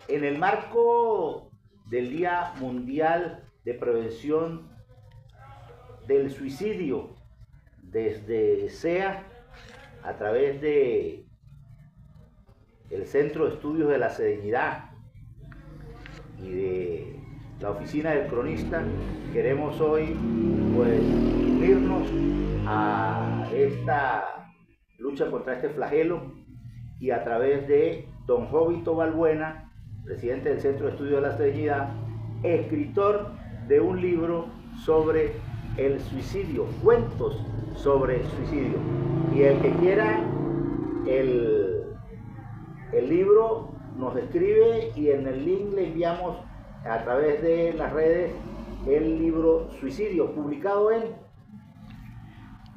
En el marco del Día Mundial de Prevención del Suicidio, desde SEA, a través de el Centro de Estudios de la Serenidad y de la Oficina del Cronista, queremos hoy pues unirnos a esta lucha contra este flagelo y a través de don Jovito Balbuena, presidente del Centro de Estudios de la Serenidad, escritor de un libro sobre el suicidio, cuentos sobre suicidio. Y el que quiera el libro nos escribe y en el link le enviamos a través de las redes el libro Suicidio, publicado en...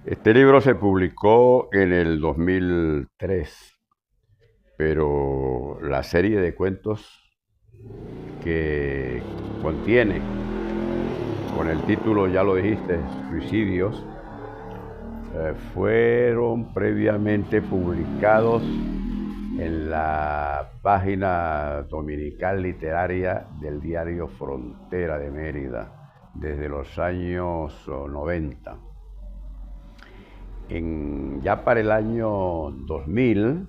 Este libro se publicó en el 2003, pero la serie de cuentos que contiene, con el título, ya lo dijiste, Suicidios, fueron previamente publicados en la página dominical literaria del diario Frontera de Mérida desde los años 90. Ya para el año 2000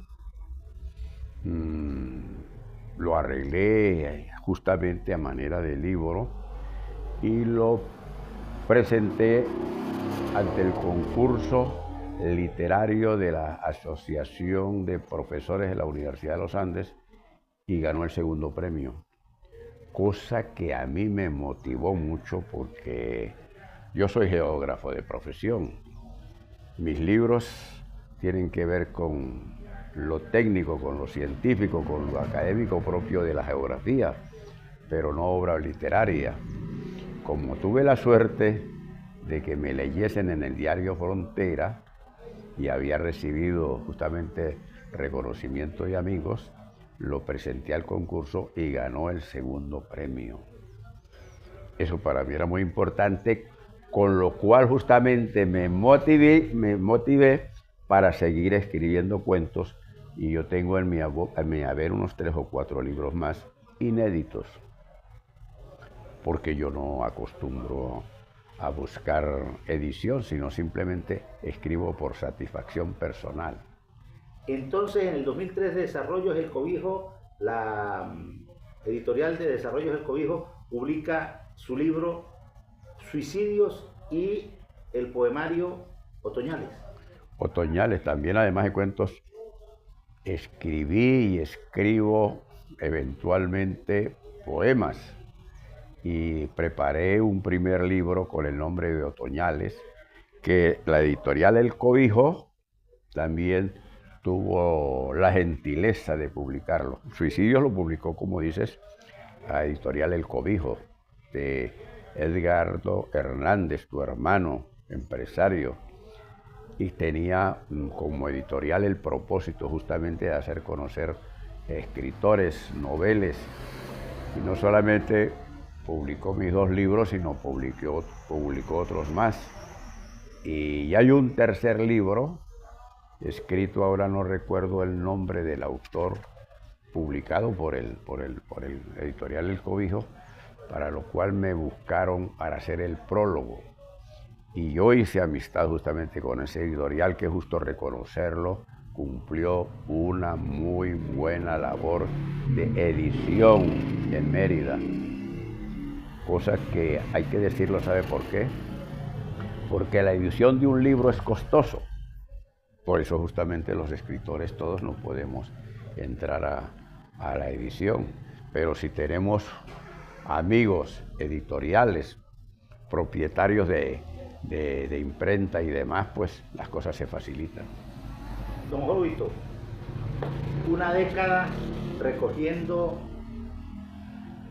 lo arreglé justamente a manera de libro y lo presenté ante el concurso literario de la Asociación de Profesores de la Universidad de los Andes y ganó el segundo premio, cosa que a mí me motivó mucho porque yo soy geógrafo de profesión. Mis libros tienen que ver con lo técnico, con lo científico, con lo académico propio de la geografía, pero no obra literaria. Como tuve la suerte de que me leyesen en el diario Frontera y había recibido justamente reconocimiento de amigos, lo presenté al concurso y ganó el segundo premio. Eso para mí era muy importante, con lo cual justamente me motivé para seguir escribiendo cuentos, y yo tengo en mi haber unos 3 o 4 libros más inéditos, porque yo no acostumbro a buscar edición, sino simplemente escribo por satisfacción personal. Entonces, en el 2003, Desarrollos El Cobijo, la editorial de Desarrollos El Cobijo, publica su libro Suicidios y el poemario Otoñales. Otoñales, también además de cuentos, escribí y escribo eventualmente poemas. Y preparé un primer libro con el nombre de Otoñales, que la editorial El Cobijo también tuvo la gentileza de publicarlo. Suicidios lo publicó, como dices, la editorial El Cobijo, de Edgardo Hernández, tu hermano, empresario, y tenía como editorial el propósito justamente de hacer conocer escritores, noveles, y no solamente publicó mis 2 libros, sino publicó otros más. Y hay un tercer libro, escrito, ahora no recuerdo el nombre del autor, publicado por el editorial El Cobijo, para lo cual me buscaron para hacer el prólogo. Y yo hice amistad justamente con ese editorial, que, justo reconocerlo, cumplió una muy buena labor de edición en Mérida. Cosa que hay que decirlo, ¿sabe por qué? Porque la edición de un libro es costoso. Por eso justamente los escritores todos no podemos entrar a la edición. Pero si tenemos amigos editoriales, propietarios de imprenta y demás, pues las cosas se facilitan. Don Jovito, una década recogiendo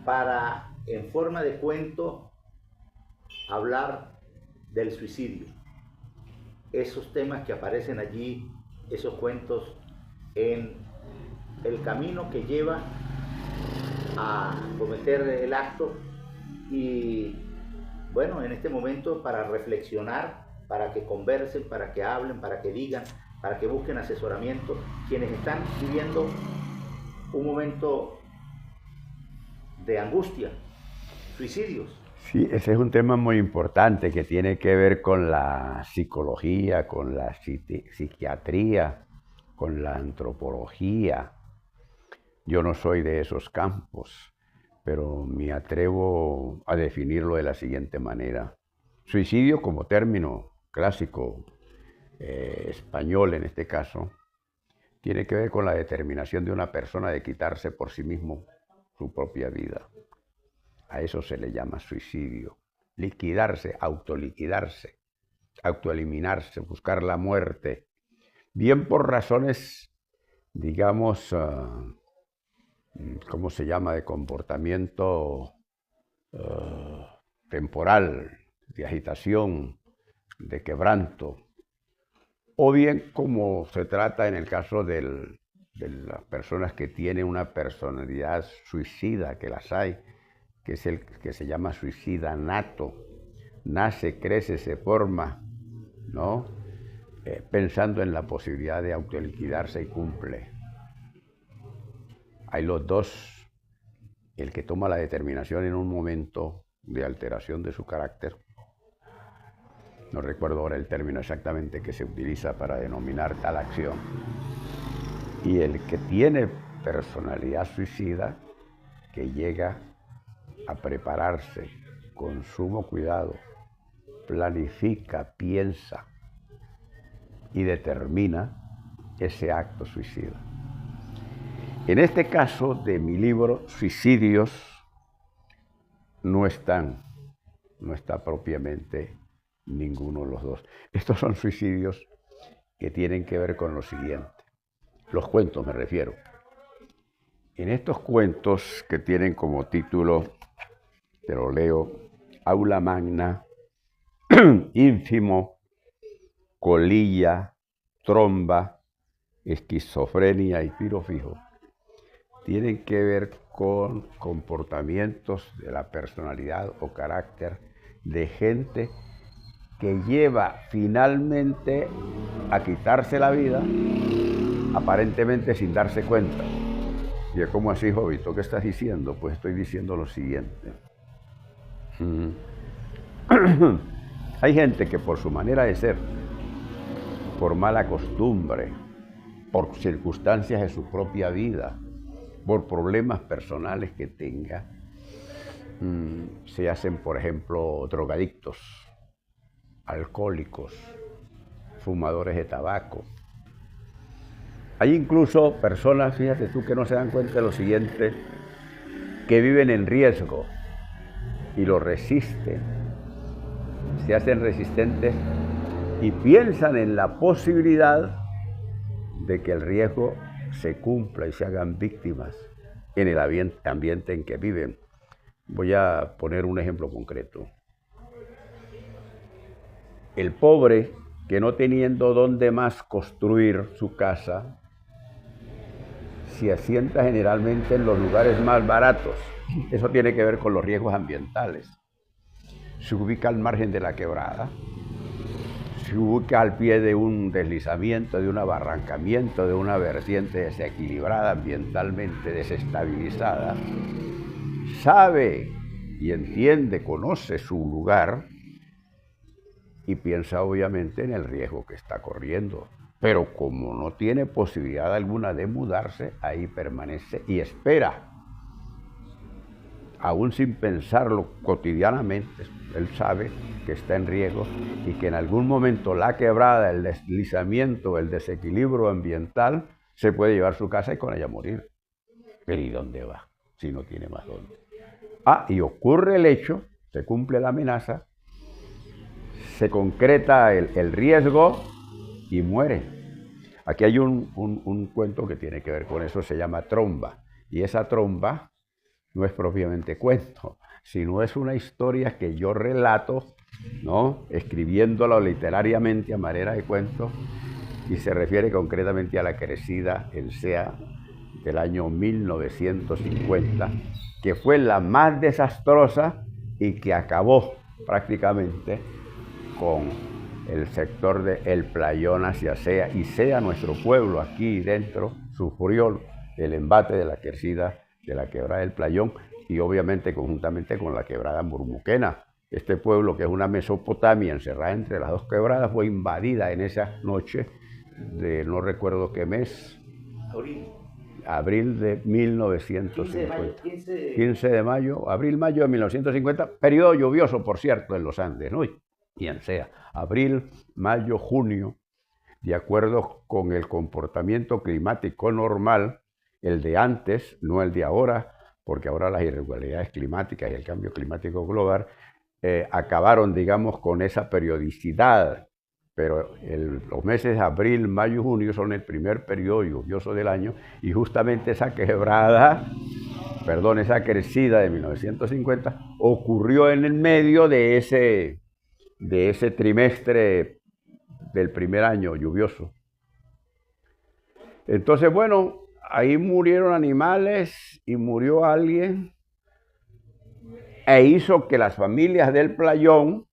para, en forma de cuento, hablar del suicidio. Esos temas que aparecen allí, esos cuentos, en el camino que lleva a cometer el acto. Y bueno, en este momento, para reflexionar, para que conversen, para que hablen, para que digan, para que busquen asesoramiento, quienes están viviendo un momento de angustia, suicidios. Sí, ese es un tema muy importante que tiene que ver con la psicología, con la psiquiatría, con la antropología. Yo no soy de esos campos, pero me atrevo a definirlo de la siguiente manera. Suicidio como término clásico, español en este caso, tiene que ver con la determinación de una persona de quitarse por sí mismo su propia vida. A eso se le llama suicidio. Liquidarse, autoeliminarse, buscar la muerte, bien por razones, digamos, ¿cómo se llama?, de comportamiento temporal, de agitación, de quebranto, o bien como se trata en el caso de las personas que tienen una personalidad suicida, que las hay, que es el que se llama suicida nato. Nace, crece, se forma, ¿no? Pensando en la posibilidad de autoliquidarse y cumple. Hay los dos, el que toma la determinación en un momento de alteración de su carácter, no recuerdo ahora el término exactamente que se utiliza para denominar tal acción, y el que tiene personalidad suicida, que llega a prepararse con sumo cuidado, planifica, piensa y determina ese acto suicida. En este caso de mi libro, suicidios no está propiamente ninguno de los dos. Estos son suicidios que tienen que ver con lo siguiente. Los cuentos me refiero. En estos cuentos que tienen como título, te lo leo, Aula Magna, Ínfimo, Colilla, Tromba, Esquizofrenia y Tiro Fijo, tienen que ver con comportamientos de la personalidad o carácter de gente que lleva finalmente a quitarse la vida, aparentemente sin darse cuenta. Y ¿cómo así, Jovito? ¿Qué estás diciendo? Pues estoy diciendo lo siguiente. Hay gente que por su manera de ser, por mala costumbre, por circunstancias de su propia vida, por problemas personales que tenga, se hacen, por ejemplo, drogadictos, alcohólicos, fumadores de tabaco. Hay incluso personas, fíjate tú, que no se dan cuenta de lo siguiente, que viven en riesgo y lo resisten, se hacen resistentes y piensan en la posibilidad de que el riesgo se cumpla y se hagan víctimas en el ambiente en que viven. Voy a poner un ejemplo concreto. El pobre, que no teniendo dónde más construir su casa, se asienta generalmente en los lugares más baratos. Eso tiene que ver con los riesgos ambientales. Se ubica al margen de la quebrada, se ubica al pie de un deslizamiento, de un abarrancamiento, de una vertiente desequilibrada, ambientalmente desestabilizada. Sabe y entiende, conoce su lugar y piensa obviamente en el riesgo que está corriendo. Pero como no tiene posibilidad alguna de mudarse, ahí permanece y espera. Aún sin pensarlo cotidianamente, él sabe que está en riesgo y que en algún momento la quebrada, el deslizamiento, el desequilibrio ambiental, se puede llevar su casa y con ella morir. Pero ¿y dónde va? Si no tiene más dónde. Y ocurre el hecho, se cumple la amenaza, se concreta el riesgo y muere. Aquí hay un cuento que tiene que ver con eso, se llama Tromba. Y esa tromba no es propiamente cuento, sino es una historia que yo relato, ¿no?, escribiéndola literariamente a manera de cuento, y se refiere concretamente a la crecida en Sea del año 1950, que fue la más desastrosa y que acabó prácticamente con el sector de El Playón hacia Sea, y Sea, nuestro pueblo aquí dentro, sufrió el embate de la crecida de la quebrada del Playón, y obviamente conjuntamente con la quebrada Murmuquena. Este pueblo, que es una Mesopotamia encerrada entre las dos quebradas, fue invadida en esa noche de no recuerdo qué mes. Abril de 1950. 15 de mayo, abril-mayo de 1950, periodo lluvioso, por cierto, en los Andes, ¿no? Quien sea, abril, mayo, junio, de acuerdo con el comportamiento climático normal, el de antes, no el de ahora, porque ahora las irregularidades climáticas y el cambio climático global acabaron, digamos, con esa periodicidad, pero los meses de abril, mayo y junio son el primer periodo lluvioso del año, y justamente esa quebrada, esa crecida de 1950 ocurrió en el medio de ese trimestre del primer año lluvioso. Entonces, bueno, ahí murieron animales y murió alguien, e hizo que las familias del playón,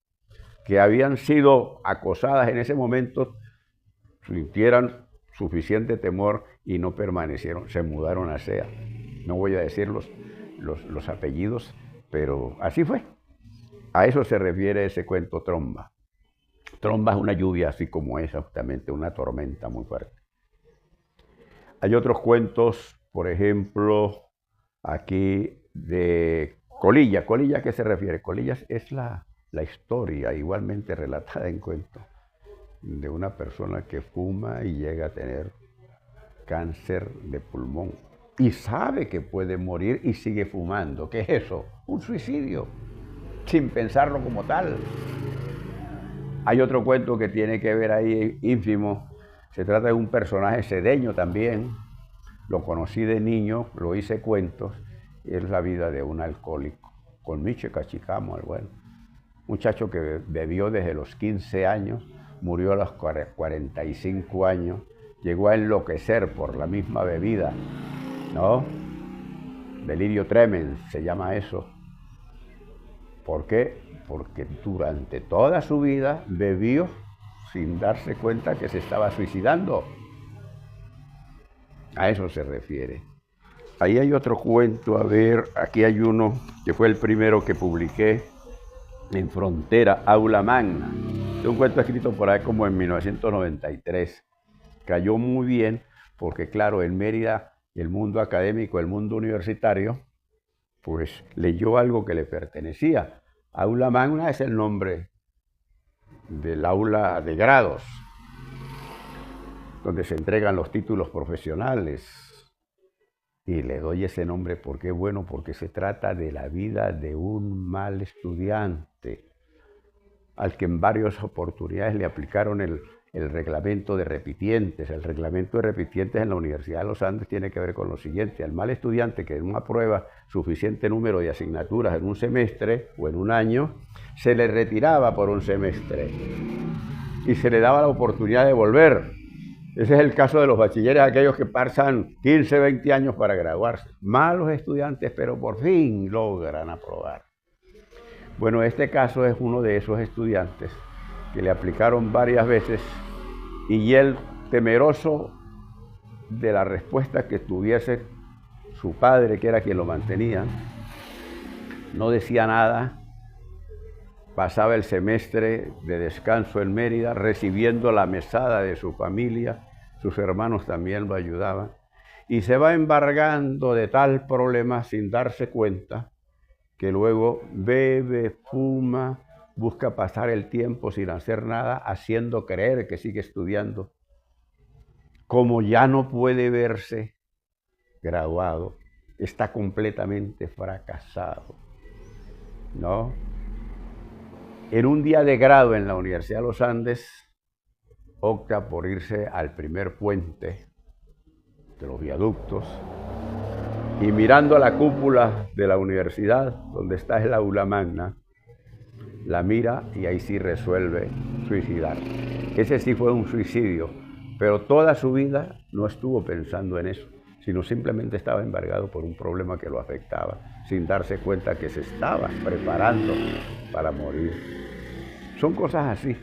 que habían sido acosadas en ese momento, sintieran suficiente temor y no permanecieron, se mudaron a Sea. No voy a decir los apellidos, pero así fue. A eso se refiere ese cuento tromba. Tromba es una lluvia así como esa, justamente una tormenta muy fuerte. Hay otros cuentos, por ejemplo, aquí de Colilla. ¿Colilla a qué se refiere? Colilla es la historia, igualmente relatada en cuento, de una persona que fuma y llega a tener cáncer de pulmón y sabe que puede morir y sigue fumando. ¿Qué es eso? Un suicidio, sin pensarlo como tal. Hay otro cuento que tiene que ver ahí, ínfimo. Se trata de un personaje cedeño también. Lo conocí de niño, lo hice cuentos. Es la vida de un alcohólico, con Miche Cachicamo, el bueno. Muchacho que bebió desde los 15 años, murió a los 45 años, llegó a enloquecer por la misma bebida, ¿no? Delirio tremens se llama eso. ¿Por qué? Porque durante toda su vida bebió sin darse cuenta que se estaba suicidando. A eso se refiere. Ahí hay otro cuento, a ver, aquí hay uno que fue el primero que publiqué en Frontera, Aula Magna. Es un cuento escrito por ahí como en 1993. Cayó muy bien porque, claro, en Mérida, el mundo académico, el mundo universitario, pues leyó algo que le pertenecía. Aula Magna es el nombre del aula de grados, donde se entregan los títulos profesionales. Y le doy ese nombre porque es bueno, porque se trata de la vida de un mal estudiante, al que en varias oportunidades le aplicaron el reglamento de repitientes. El reglamento de repitientes en la Universidad de los Andes tiene que ver con lo siguiente: al mal estudiante que en una prueba suficiente número de asignaturas en un semestre o en un año, se le retiraba por un semestre y se le daba la oportunidad de volver. Ese es el caso de los bachilleres, aquellos que pasan 15, 20 años para graduarse. Malos estudiantes, pero por fin logran aprobar. Bueno, este caso es uno de esos estudiantes que le aplicaron varias veces, y él, temeroso de la respuesta que tuviese su padre, que era quien lo mantenía, no decía nada. Pasaba el semestre de descanso en Mérida, recibiendo la mesada de su familia. Sus hermanos también lo ayudaban. Y se va embargando de tal problema sin darse cuenta, que luego bebe, fuma, busca pasar el tiempo sin hacer nada, haciendo creer que sigue estudiando. Como ya no puede verse graduado, está completamente fracasado, ¿no? En un día de grado en la Universidad de los Andes, opta por irse al primer puente de los viaductos y, mirando a la cúpula de la universidad, donde está el aula magna, la mira y ahí sí resuelve suicidar. Ese sí fue un suicidio, pero toda su vida no estuvo pensando en eso, sino simplemente estaba embargado por un problema que lo afectaba, sin darse cuenta que se estaba preparando para morir. Son cosas así.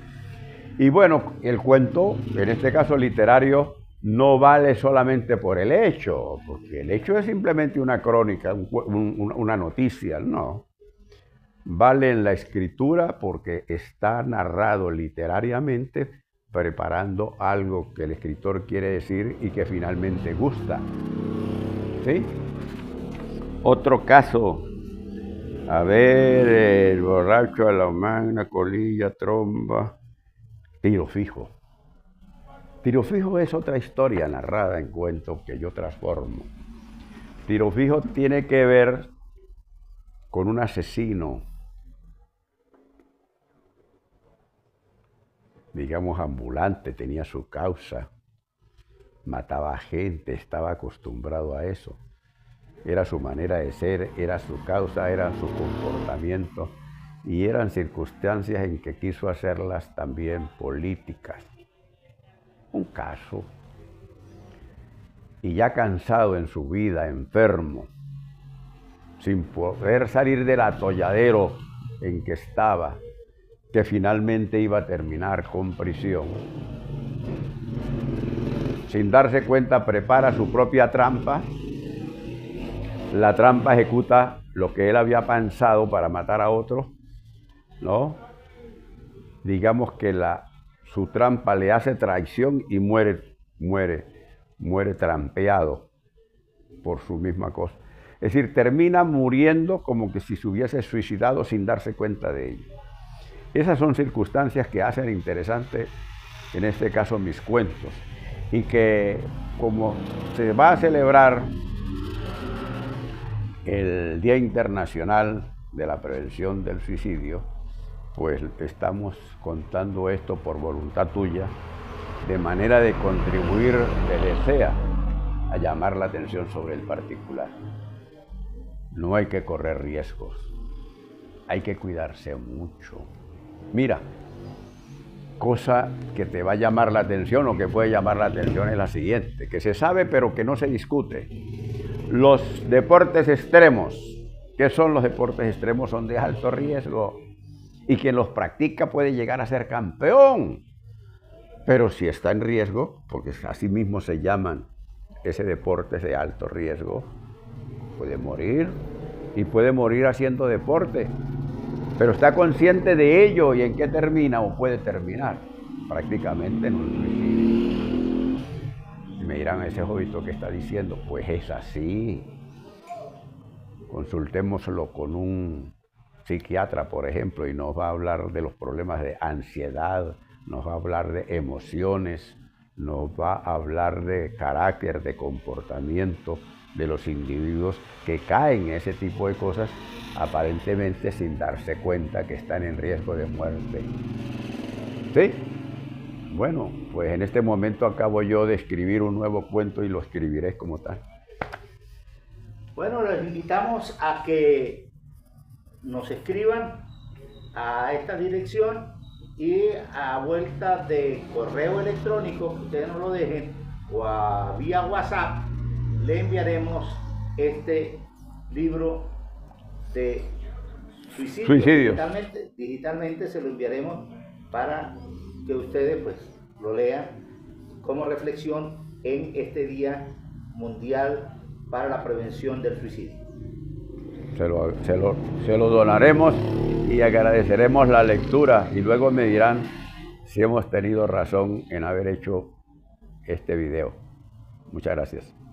Y bueno, el cuento, en este caso literario, no vale solamente por el hecho, porque el hecho es simplemente una crónica, una noticia, no. Vale en la escritura porque está narrado literariamente, preparando algo que el escritor quiere decir y que finalmente gusta. ¿Sí? Otro caso, a ver, el borracho a la magna, colilla, tromba, tiro fijo. Tiro fijo es otra historia narrada en cuento que yo transformo. Tiro fijo tiene que ver con un asesino, digamos ambulante, tenía su causa, mataba gente, estaba acostumbrado a eso. Era su manera de ser, era su causa, era su comportamiento y eran circunstancias en que quiso hacerlas también políticas. Un caso. Y ya cansado en su vida, enfermo, sin poder salir del atolladero en que estaba, que finalmente iba a terminar con prisión. Sin darse cuenta, prepara su propia trampa. La trampa ejecuta lo que él había pensado para matar a otro, ¿no? Digamos que su trampa le hace traición y muere trampeado por su misma cosa. Es decir, termina muriendo como que si se hubiese suicidado sin darse cuenta de ello. Esas son circunstancias que hacen interesante, en este caso, mis cuentos. Y que como se va a celebrar el Día Internacional de la Prevención del Suicidio, pues estamos contando esto por voluntad tuya, de manera de contribuir de desea a llamar la atención sobre el particular. No hay que correr riesgos, hay que cuidarse mucho. Mira, cosa que te va a llamar la atención o que puede llamar la atención es la siguiente, que se sabe pero que no se discute. Los deportes extremos, ¿qué son los deportes extremos? Son de alto riesgo y quien los practica puede llegar a ser campeón. Pero si está en riesgo, porque así mismo se llaman ese deporte de alto riesgo, puede morir y puede morir haciendo deporte. Pero está consciente de ello y en qué termina o puede terminar, prácticamente en un suicidio. Y me dirán, ese jovito que está diciendo, pues es así. Consultémoslo con un psiquiatra, por ejemplo, y nos va a hablar de los problemas de ansiedad, nos va a hablar de emociones, nos va a hablar de carácter, de comportamiento de los individuos que caen en ese tipo de cosas aparentemente sin darse cuenta que están en riesgo de muerte. ¿Sí? Bueno, pues en este momento acabo yo de escribir un nuevo cuento y lo escribiré como tal. Bueno, los invitamos a que nos escriban a esta dirección y a vuelta de correo electrónico, que ustedes nos lo dejen, o a vía WhatsApp, le enviaremos este libro de suicidio. Digitalmente se lo enviaremos para que ustedes pues lo lean como reflexión en este Día Mundial para la Prevención del Suicidio. Se lo donaremos y agradeceremos la lectura y luego me dirán si hemos tenido razón en haber hecho este video. Muchas gracias.